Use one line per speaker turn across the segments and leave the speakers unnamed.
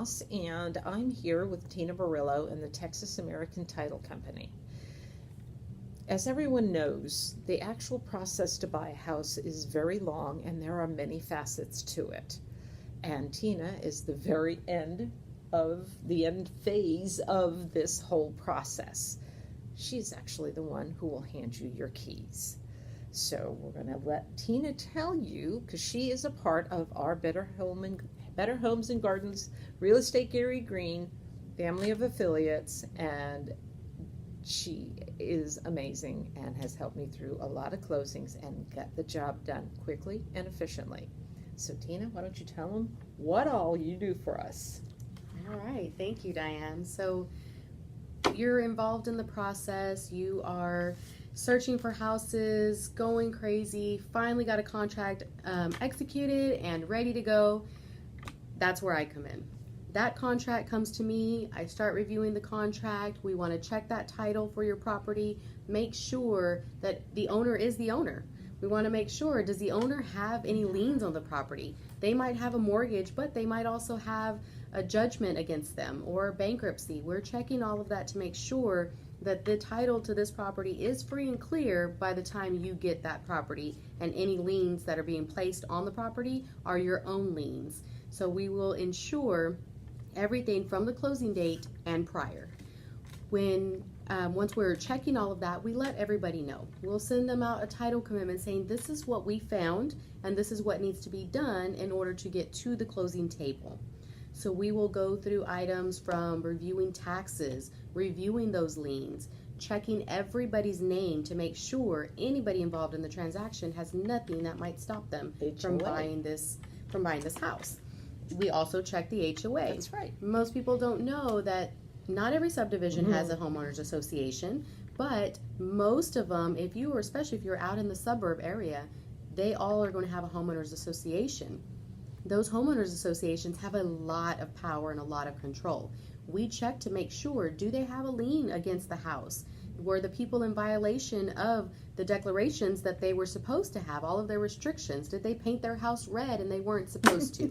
Moss, and I'm here with Tina Barillo and the Texas American Title Company. As everyone knows, the actual process to buy a house is very long and there are many facets to it. And Tina is the very end phase of this whole process. She's actually the one who will hand you your keys. So we're going to let Tina tell you, because she is a part of our Better Homes and Gardens Real Estate Gary Green family of affiliates, and she is amazing and has helped me through a lot of closings and get the job done quickly and efficiently. So Tina, why don't you tell them what all you do for us?
All right, thank you, Diane. So you're involved in the process, you are searching for houses, going crazy, finally got a contract executed and ready to go. That's where I come in. That contract comes to me, I start reviewing the contract, we want to check that title for your property, make sure that the owner is the owner. We want to make sure, does the owner have any liens on the property? They might have a mortgage, but they might also have a judgment against them or bankruptcy. We're checking all of that to make sure that the title to this property is free and clear by the time you get that property, and any liens that are being placed on the property are your own liens. So we will ensure everything from the closing date and prior. Once we're checking all of that, we let everybody know. We'll send them out a title commitment saying this is what we found and this is what needs to be done in order to get to the closing table. So we will go through items from reviewing taxes, reviewing those liens, checking everybody's name to make sure anybody involved in the transaction has nothing that might stop them from buying this house. We also check the HOA.
That's right.
Most people don't know that not every subdivision has a homeowners association, but most of them, especially if you're out in the suburb area, they all are going to have a homeowners association. Those homeowners associations have a lot of power and a lot of control. We check to make sure, do they have a lien against the house? Were the people in violation of the declarations that they were supposed to have, all of their restrictions? Did they paint their house red and they weren't supposed to?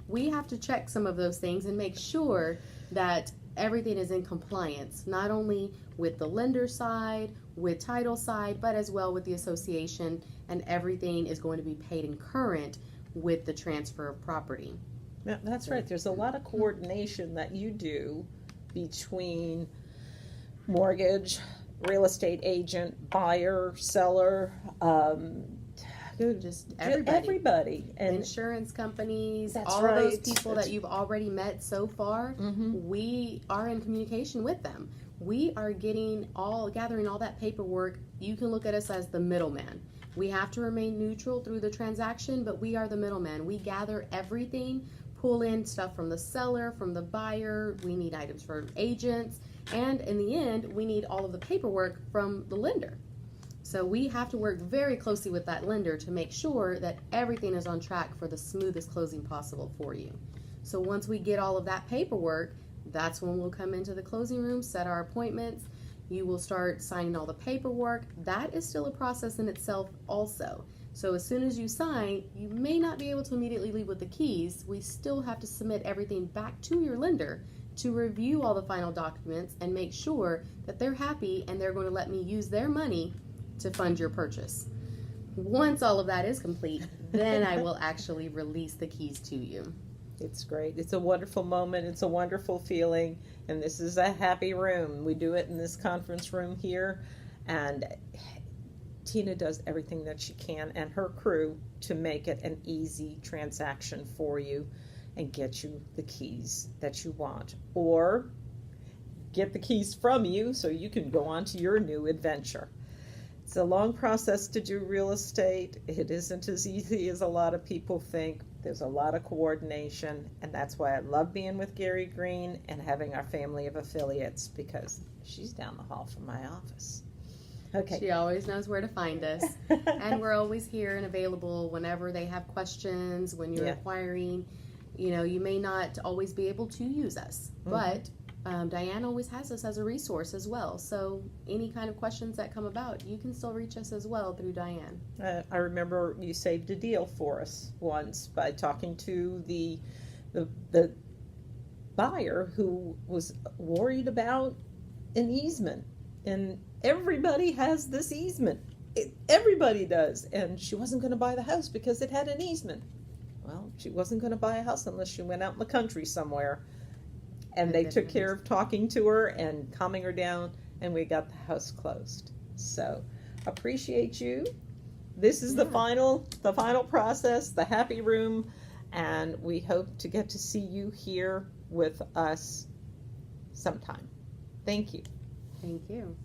We have to check some of those things and make sure that everything is in compliance, not only with the lender side, with title side, but as well with the association, and everything is going to be paid in current with the transfer of property.
Yeah, that's right. There's a lot of coordination that you do between mortgage, real estate agent, buyer, seller,
just everybody.
And
insurance companies, all
right.
of those people that you've already met so far, we are in communication with them. We are gathering all that paperwork. You can look at us as the middleman. We have to remain neutral through the transaction, but we are the middleman. We gather everything, pull in stuff from the seller, from the buyer. We need items for agents, and in the end, we need all of the paperwork from the lender. So we have to work very closely with that lender to make sure that everything is on track for the smoothest closing possible for you. So once we get all of that paperwork, that's when we'll come into the closing room, set our appointments. You will start signing all the paperwork. That is still a process in itself also. So as soon as you sign, you may not be able to immediately leave with the keys. We still have to submit everything back to your lender to review all the final documents and make sure that they're happy and they're going to let me use their money to fund your purchase. Once all of that is complete, then I will actually release the keys to you.
It's great. It's a wonderful moment. It's a wonderful feeling. And this is a happy room. We do it in this conference room here. And Tina does everything that she can, and her crew, to make it an easy transaction for you and get you the keys that you want. Or get the keys from you so you can go on to your new adventure. It's a long process to do real estate. It isn't as easy as a lot of people think. There's a lot of coordination, and that's why I love being with Gary Green and having our family of affiliates, because she's down the hall from my office. Okay.
She always knows where to find us. And we're always here and available whenever they have questions, when you're inquiring. You know, you may not always be able to use us, but Diane always has us as a resource as well. So any kind of questions that come about, you can still reach us as well through Diane.
I remember you saved a deal for us once by talking to the buyer who was worried about an easement, and everybody has this easement. Everybody does, and she wasn't going to buy the house because it had an easement. Well, she wasn't going to buy a house unless she went out in the country somewhere, and they took care of talking to her and calming her down, and we got the house closed. So appreciate you. This is the final process, the happy room, and we hope to get to see you here with us sometime. Thank you.
Thank you.